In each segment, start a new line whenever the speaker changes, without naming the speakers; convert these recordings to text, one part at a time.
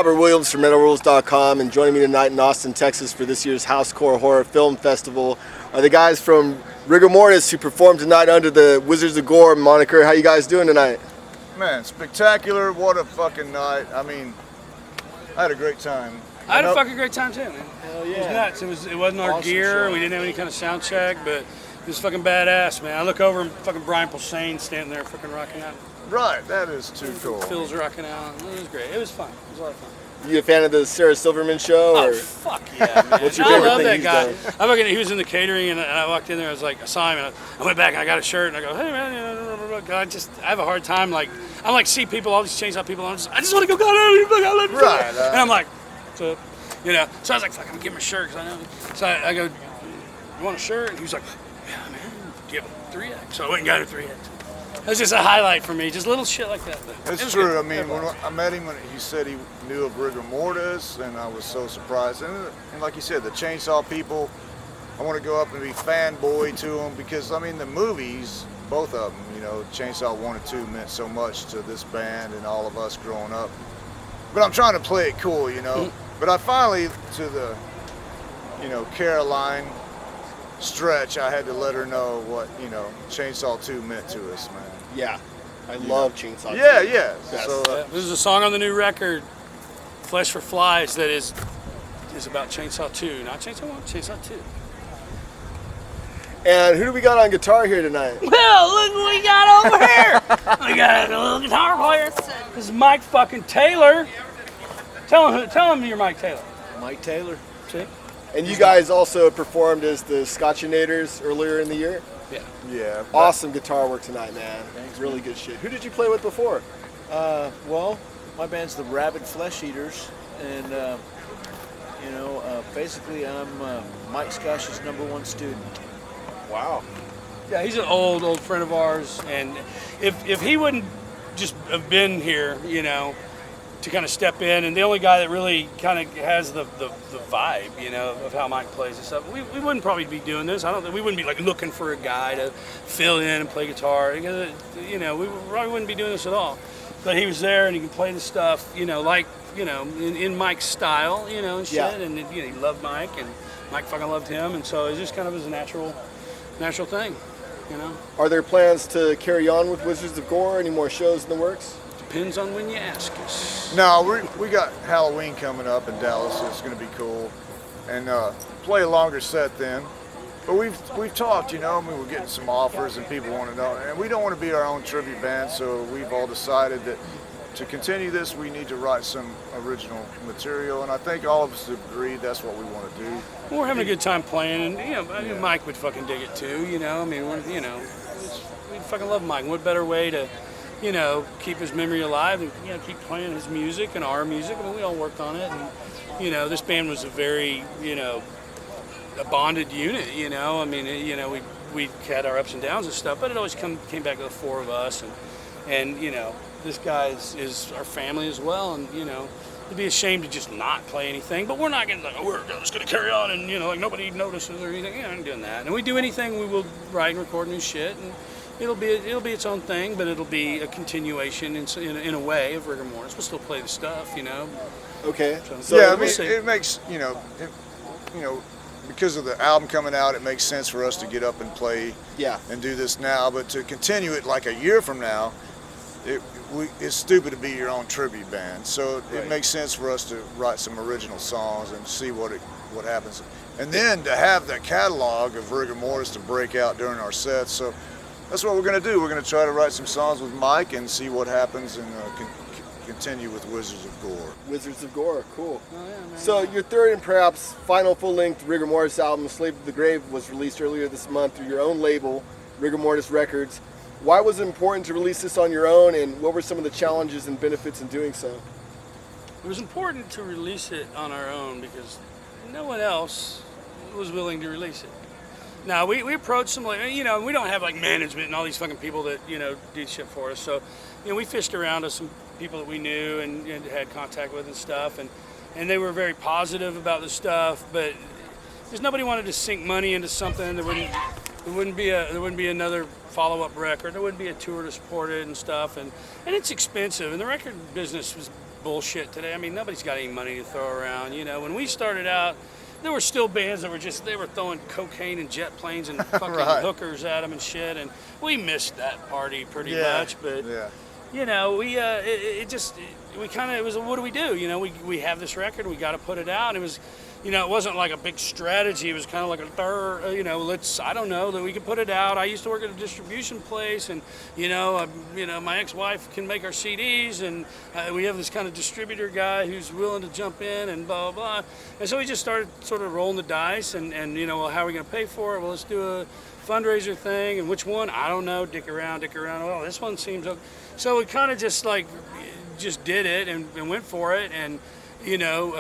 Robert Williams from MetalRules.com, and joining me tonight in Austin, Texas for this year's Housecore Horror Film Festival are the guys from Rigor Mortis who performed tonight under the Wizards of Gore moniker. How you guys doing tonight?
Man, spectacular. What a fucking night. I mean, I had a great time.
I had a fucking great time too, man.
Hell yeah.
It was nuts. It wasn't our gear. We didn't have any kind of sound check, but it was fucking badass, man. I look over and fucking Brian Posehn standing there fucking rocking out.
Right, that is too cool.
Phil's rocking out. It was great. It was fun. It was a lot of fun.
You a fan of the Sarah Silverman show?
Oh,
or?
fuck yeah, man.
What's your favorite
I love
thing
that
he's
guy.
done?
He was in the catering, and I walked in there. I was like, I saw him, and I went back, and I got a shirt, and I go, hey, man, I have a hard time, like, I'm like, see people, all these chainsaw people, I just want to go, God, I love you.
Right.
And I'm like, what's up? You know, so I was like, fuck, I'm gonna give him a shirt, because I know. So I go, you want a shirt? And he was like, yeah, man, give him 3X. So I went and got a 3X. That was just a highlight for me, just little shit like that.
It's true. Good. I mean, when I met him, when he said he knew of Rigor Mortis, and I was so surprised. And like you said, the Chainsaw people, I want to go up and be fanboy to them because, I mean, the movies, both of them, you know, Chainsaw 1 and 2 meant so much to this band and all of us growing up. But I'm trying to play it cool, you know. But I finally, to the, you know, Caroline stretch, I had to let her know what, you know, Chainsaw 2 meant to us, man.
Yeah, I love Chainsaw 2.
Yeah.
Yes.
So
this is a song on the new record, Flesh for Flies, that is about Chainsaw 2, not Chainsaw 1, Chainsaw 2.
And who do we got on guitar here tonight?
Well, look what we got over here. We got a little guitar player. This is Mike fucking Taylor. Tell him you're Mike Taylor.
Mike Taylor.
See?
And you guys also performed as the Scotchinators earlier in the year?
yeah.
Awesome guitar work tonight, man.
Thanks,
really good shit. Who did you play with before?
Well, my band's the Rabid Flesh Eaters, and basically I'm Mike Scosh's #1 student.
Wow.
Yeah, he's an old friend of ours, and if he wouldn't just have been here, you know, to kind of step in, and the only guy that really kind of has the vibe, you know, of how Mike plays and stuff, we wouldn't probably be doing this. I don't think we wouldn't be like looking for a guy to fill in and play guitar. Because, you know, we probably wouldn't be doing this at all. But he was there, and he could play the stuff, you know, like, you know, in Mike's style, you know, and shit.
Yeah.
And you know, he loved Mike, and Mike fucking loved him, and so it just kind of was a natural thing, you know.
Are there plans to carry on with Wizards of Gore? Any more shows in the works?
Depends on when you ask us.
No, we got Halloween coming up in Dallas. It's going to be cool, and play a longer set then. But we've talked, you know. I mean, we're getting some offers, and people want to know. And we don't want to be our own tribute band, so we've all decided that to continue this, we need to write some original material. And I think all of us agree that's what we want to do.
Well, we're having a good time playing, and you know, I mean, Mike would fucking dig it too. You know, I mean, you know, we fucking love Mike. What better way to, you know, keep his memory alive and, you know, keep playing his music and our music. I mean, we all worked on it, and, you know, this band was a very, you know, a bonded unit, you know. I mean, you know, we had our ups and downs and stuff, but it always came back to the four of us, and you know, this guy is our family as well, and, you know, it'd be a shame to just not play anything, but we're not going to, like, oh, we're just going to carry on and, you know, like nobody notices or anything. Yeah, I'm doing that. And we do anything, we will write and record new shit, and it'll be its own thing, but it'll be a continuation in a way of Rigor Mortis. We'll still play the stuff, you know.
Okay.
So yeah, I mean,
see.
it makes, you know, because of the album coming out, it makes sense for us to get up and play and do this now. But to continue it like a year from now, it's stupid to be your own tribute band. So it makes sense for us to write some original songs and see what happens. And then to have that catalog of Rigor Mortis to break out during our sets. So that's what we're going to do. We're going to try to write some songs with Mike and see what happens, and continue with Wizards of Gore.
Wizards of Gore, cool.
Oh, yeah, man.
So your third and perhaps final full-length Rigor Mortis album, Sleepless Of The Grave, was released earlier this month through your own label, Rigor Mortis Records. Why was it important to release this on your own, and what were some of the challenges and benefits in doing so?
It was important to release it on our own because no one else was willing to release it. Now, we approached some, like, you know, we don't have like management and all these fucking people that, you know, do shit for us. So, you know, we fished around to some people that we knew and had contact with and stuff, and they were very positive about the stuff, but there's nobody wanted to sink money into something. There wouldn't be another follow-up record. There wouldn't be a tour to support it and stuff, and it's expensive. And the record business was bullshit today. I mean, nobody's got any money to throw around. You know, when we started out, there were still bands that were they were throwing cocaine and jet planes and fucking
Right.
hookers at them and shit, and we missed that party pretty
Yeah.
much. But
Yeah.
you know, we it was what do we do? You know, we have this record, we got to put it out. It was, you know, it wasn't like a big strategy. It was kind of like you know, I don't know, that we could put it out. I used to work at a distribution place, and you know, my ex-wife can make our CDs, and we have this kind of distributor guy who's willing to jump in and blah blah blah. And so we just started sort of rolling the dice, and you know, well, how are we going to pay for it? Well, let's do a fundraiser thing, and which one? I don't know. Dick around. Well, this one seems okay. So we kind of just did it and went for it, and you know,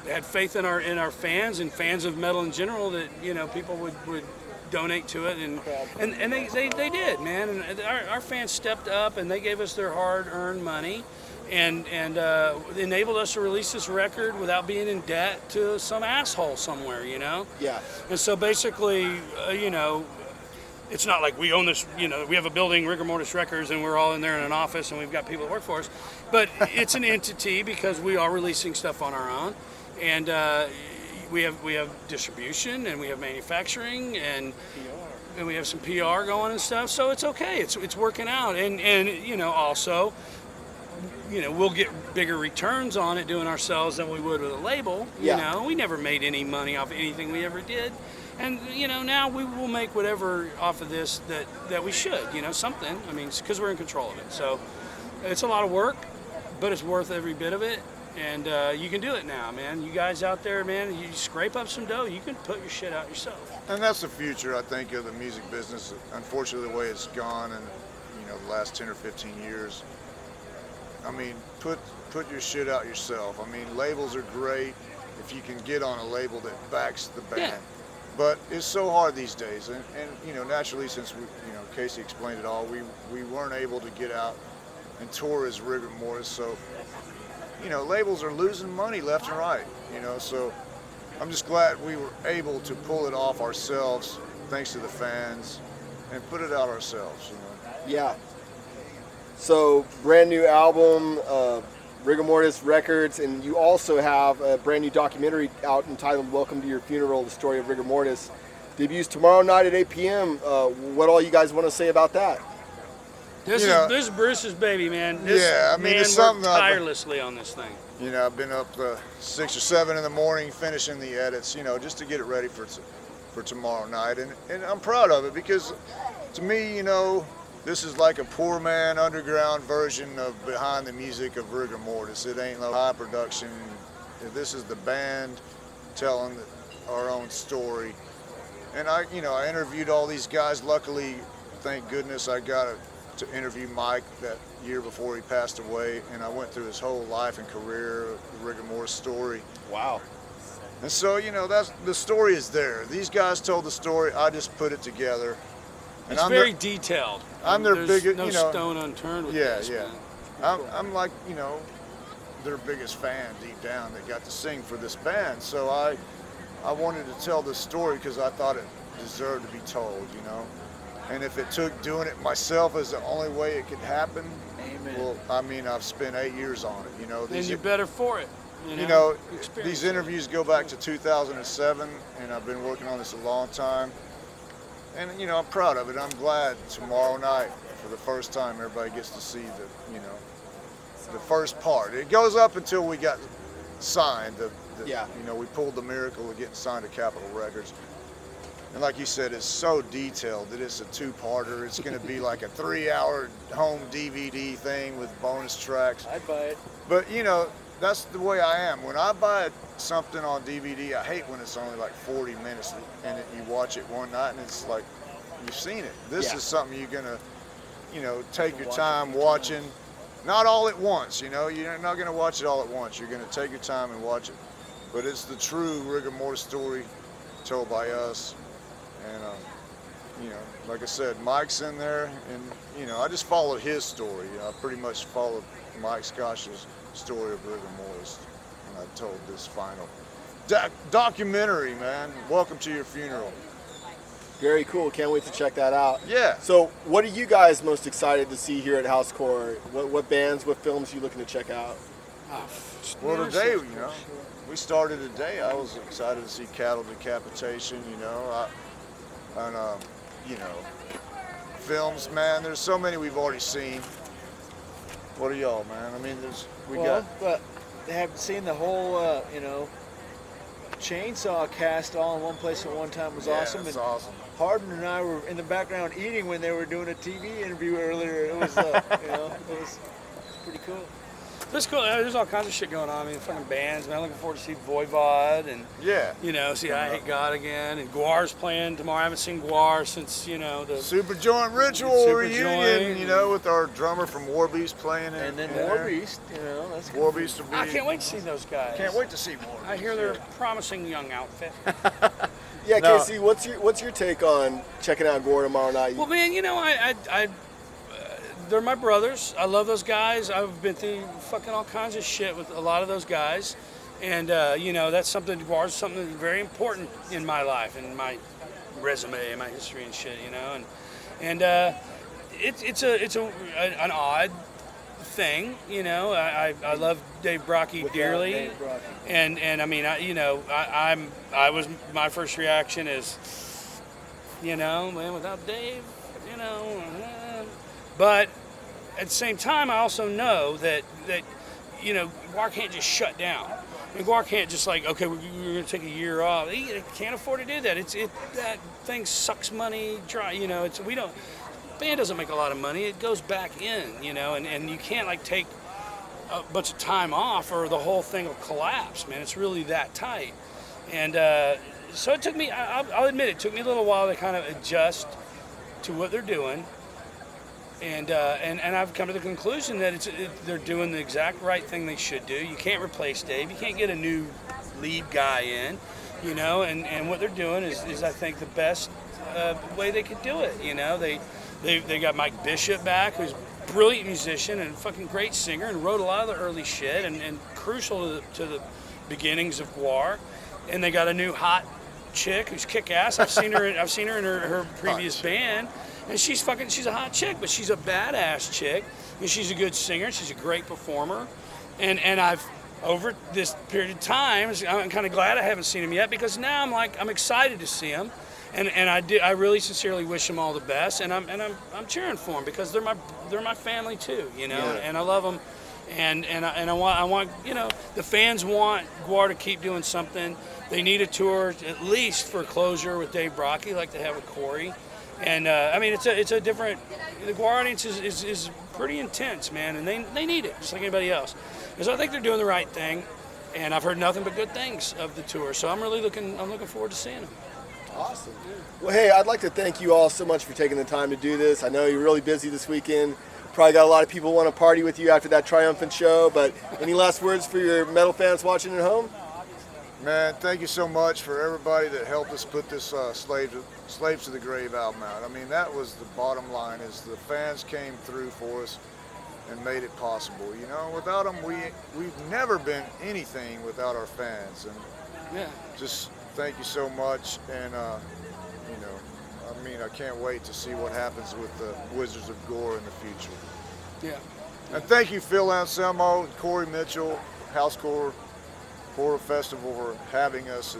had faith in our fans and fans of metal in general, that you know, people would donate to it, and they did, man. And our fans stepped up, and they gave us their hard-earned money, and enabled us to release this record without being in debt to some asshole somewhere, you know.
Yeah.
And so basically, you know, it's not like we own this, you know, we have a building, Rigor Mortis Records, and we're all in there in an office, and we've got people that work for us. But it's an entity because we are releasing stuff on our own, and we have distribution, and we have manufacturing, and we have some PR going and stuff. So it's okay. It's working out, and you know, also, you know, we'll get bigger returns on it doing ourselves than we would with a label. You
Yeah.
know, we never made any money off anything we ever did. And, you know, now we will make whatever off of this that we should, you know, something. I mean, because we're in control of it. So it's a lot of work, but it's worth every bit of it. And you can do it now, man. You guys out there, man, you scrape up some dough, you can put your shit out yourself.
And that's the future, I think, of the music business. Unfortunately, the way it's gone in, you know, the last 10 or 15 years. I mean, put your shit out yourself. I mean, labels are great if you can get on a label that backs the band.
Yeah.
But it's so hard these days, and you know, naturally, since Casey explained it all, we weren't able to get out and tour as Rigor Mortis, so you know, labels are losing money left and right, you know. So I'm just glad we were able to pull it off ourselves, thanks to the fans, and put it out ourselves, you know.
Yeah. So brand new album, Rigor Mortis Records, and you also have a brand new documentary out entitled Welcome to Your Funeral, the story of Rigor Mortis. Debuts tomorrow night at 8 p.m. What all you guys want to say about that?
This is Bruce's baby, man.
Yeah, I mean,
man
it's something
worked tirelessly on this thing.
You know, I've been up 6 or 7 in the morning finishing the edits, you know, just to get it ready for tomorrow night. And I'm proud of it because, to me, you know, this is like a poor man underground version of behind the music of Rigor Mortis. It ain't no high production. This is the band telling our own story. And I interviewed all these guys. Luckily, thank goodness, I got to interview Mike that year before he passed away, and I went through his whole life and career, the Rigor Mortis story.
Wow.
And so, you know, the story is there. These guys told the story. I just put it together.
It's very detailed.
I'm their
There's
biggest,
no
you know,
stone unturned with
yeah,
this,
yeah.
man.
I'm like, you know, their biggest fan deep down that got to sing for this band. So I wanted to tell this story because I thought it deserved to be told, you know. And if it took doing it myself as the only way it could happen,
Amen.
well, I mean, I've spent 8 years on it, you know.
And you're better for it.
You know,
Experience
these
it.
interviews go back to 2007, and I've been working on this a long time. And, you know, I'm proud of it. I'm glad tomorrow night, for the first time, everybody gets to see the first part. It goes up until we got signed.
Yeah.
You know, we pulled the miracle of getting signed to Capitol Records. And like you said, it's so detailed that it's a 2-parter. It's going to be like a 3-hour home DVD thing with bonus tracks.
I'd buy it.
But, you know, that's the way I am. When I buy something on DVD, I hate when it's only like 40 minutes and you watch it one night and it's like, you've seen it. This is something you're going to, you know, take your time watching. Not all at once, you know. You're not going to watch it all at once. You're going to take your time and watch it. But it's the true Rigor Mortis story told by us. And, you know, like I said, Mike's in there. And, you know, I just followed his story. I pretty much followed Mike Scosh's story of Rigor Mortis. And I told this final documentary, man. Welcome to Your Funeral.
Very cool. Can't wait to check that out.
Yeah.
So what are you guys most excited to see here at Housecore? What bands, what films are you looking to check out?
Well, today, we started today. I was excited to see cattle decapitation, and films, man. There's so many we've already seen. What are y'all, man? I mean,
but they haven't seen the whole, chainsaw cast all in one place at one time was awesome.
It's
and
awesome.
Hardin and I were in the background eating when they were doing a TV interview earlier. It was, it was pretty cool.
That's cool. There's all kinds of shit going on. I mean, fucking bands, man. I'm looking forward to see Voivod and, see I Hate God again. And Gore's playing tomorrow. I haven't seen Gore since, the
Super Joint Ritual
Super
reunion,
Joint.
with our drummer from Warbeast playing it.
And then Warbeast, that's cool.
Warbeast will be.
I can't wait to see those guys.
Can't wait to see more.
I hear they're a promising young outfit.
Yeah,
No.
Casey, what's your take on checking out Gore tomorrow night?
Well, man, they're my brothers. I love those guys. I've been through fucking all kinds of shit with a lot of those guys. And, that's something, Gore's something very important in my life and my resume and my history and shit, And it's an odd thing, I love Dave Brockie dearly.
Dave Brockie.
And I mean, my first reaction is, man, without Dave, but at the same time, I also know that Gore can't just shut down. I mean, Gore can't just okay, we're going to take a year off. He can't afford to do that. That thing sucks money dry. Band doesn't make a lot of money. It goes back in, and you can't take a bunch of time off or the whole thing will collapse, man. It's really that tight. And so it took me, I'll admit it took me a little while to kind of adjust to what they're doing. And I've come to the conclusion that they're doing the exact right thing they should do. You can't replace Dave. You can't get a new lead guy in, and what they're doing is I think the best way they could do it. They got Mike Bishop back, who's a brilliant musician and a fucking great singer and wrote a lot of the early shit and crucial to the beginnings of Gore. And they got a new hot chick who's kick-ass. I've seen her in her previous band. And she's a hot chick, but she's a badass chick. And she's a good singer. She's a great performer. And I've, over this period of time, I'm kind of glad I haven't seen him yet because now I'm excited to see him. And I really sincerely wish them all the best. And I'm cheering for them because they're my family too, and I love them. And I want the fans want Gore to keep doing something. They need a tour at least for closure with Dave Brockie, like they have with Corey. And it's a different. The Gore audience is pretty intense, man, and they need it just like anybody else. And so I think they're doing the right thing, and I've heard nothing but good things of the tour. So I'm looking forward to seeing them.
Awesome. Well, hey, I'd like to thank you all so much for taking the time to do this. I know you're really busy this weekend. Probably got a lot of people want to party with you after that triumphant show. But any last words for your metal fans watching at home?
Man, thank you so much for everybody that helped us put this Slaves to the Grave album out. I mean, that was the bottom line, is the fans came through for us and made it possible. Without them, we've never been anything without our fans. And just thank you so much. And, I can't wait to see what happens with the Wizards of Gore in the future.
Yeah.
And thank you, Phil Anselmo, and Corey Mitchell, Housecore Horror Festival, for having us to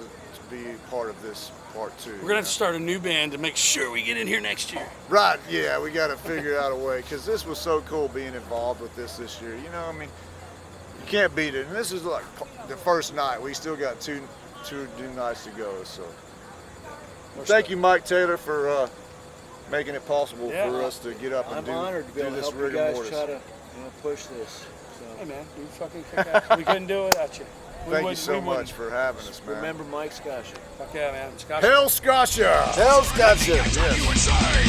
be part of this part 2.
We're going to have to start a new band to make sure we get in here next year.
Right, yeah, we got to figure out a way, because this was so cool being involved with this year. You can't beat it. And this is like the first night. We still got two nights to go. So thank you, Mike Taylor, for making it possible for us to get up and
I'm honored to be
do
able to
this
help you
Rigor
guys
Mortis.
try to push this. So.
Hey, man, you fucking kick ass. We couldn't do it without you.
Thank you so much for having us, man.
Remember Mike Scotcha.
Fuck yeah, man.
Hail Scotia!
Hell, Scotia!
Yes.